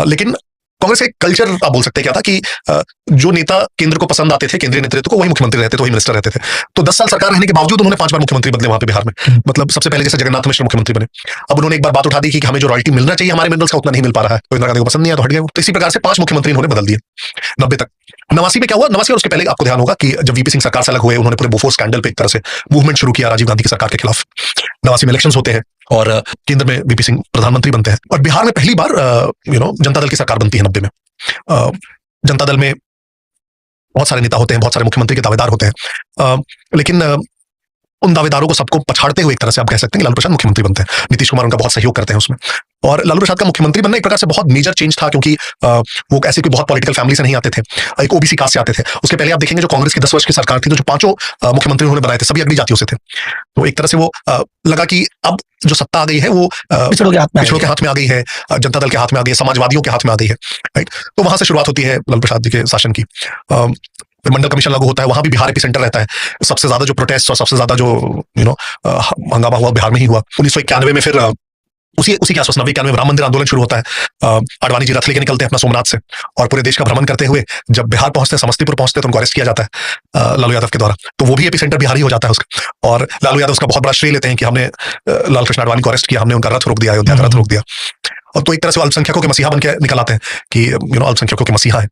लेकिन कांग्रेस का एक कल्चर आप बोल सकते हैं क्या था कि जो नेता केंद्र को पसंद आते थे, केंद्रीय नेतृत्व को, वही मुख्यमंत्री रहते थे, वही मिनिस्टर रहते थे। तो 10 साल सरकार रहने के बावजूद उन्होंने 5 बार मुख्यमंत्री बदले वहां पे बिहार में। मतलब सबसे पहले जैसे जगन्नाथ मिश्र मुख्यमंत्री बने, अब उन्होंने एक बार बात उठा दी कि हमें जो रॉयल्टी मिलना चाहिए हमारे मिनरल्स का उतना नहीं मिल पा रहा है, तो इंदिरा गांधी को पसंद नहीं आया तो हट गए। तो इसी प्रकार से 5 मुख्यमंत्री उन्होंने बदल दिए 90 तक। 89 में क्या हुआ, 89 और उसके पहले आपको ध्यान होगा कि जब वीपी सिंह सरकार से अलग हुए, उन्होंने पूरे बोफोर्स स्कैंडल पे एक तरह से मूवमेंट शुरू किया राजीव गांधी की सरकार के खिलाफ। 89 में इलेक्शंस होते हैं और केंद्र में वीपी सिंह प्रधानमंत्री बनते हैं और बिहार में पहली बार जनता दल की सरकार बनती है 90 में। जनता दल में बहुत सारे नेता होते हैं, बहुत सारे मुख्यमंत्री के दावेदार होते हैं, लेकिन उन दावेदारों को सबको पछाड़ते हुए एक तरह से आप कह सकते हैं कि लालू प्रसाद मुख्यमंत्री बनते हैं। नीतीश कुमार उनका बहुत सहयोग करते हैं उसमें, और लालू प्रसाद का मुख्यमंत्री बनना एक प्रकार से बहुत मेजर चेंज था, क्योंकि वो ऐसे कोई बहुत पॉलिटिकल फैमिली से नहीं आते थे, एक ओबीसी कास्ट से आते थे। उसके पहले आप देखेंगे जो कांग्रेस की 10 वर्ष की सरकार थी, तो जो 5 मुख्यमंत्री उन्होंने बनाए थे सभी अग्नि जातियों से थे। तो एक तरह से वो लगा कि अब जो सत्ता आ गई है वो पिछड़ों के हाथ में आ गई है, जनता दल के हाथ में आ गई है, समाजवादियों के हाथ में आ गई है, राइट। तो वहां से शुरुआत होती है लालू प्रसाद जी के शासन की। मंडल कमीशन लागू होता है, वहां भी बिहार एपिसेंटर रहता है। सबसे ज्यादा जो प्रोटेस्ट और सबसे ज्यादा जो हंगामा हुआ बिहार में ही हुआ। 1991 में फिर उसी के आसपास 91 में राम मंदिर आंदोलन शुरू होता है। आडवाणी जी रथ लेके निकलते हैं अपना सोमनाथ से और पूरे देश का भ्रमण करते हुए जब बिहार पहुंचते हैं, समस्तीपुर पहुंचते हैं, तो उनको अरेस्ट किया जाता है लालू यादव के द्वारा। तो वो भी एपिसेंटर बिहार ही हो जाता है उसका, और लालू यादव उसका बहुत बड़ा श्रेय लेते हैं कि हमने लाल कृष्ण आडवाणी को अरेस्ट किया, हमने उनका रथ रोक दिया, अयोध्या का रथ रोक दिया। और तो एक तरह से अल्पसंख्यकों के मसीहा बन के निकल आते हैं कि अल्पसंख्यकों के मसीहा है।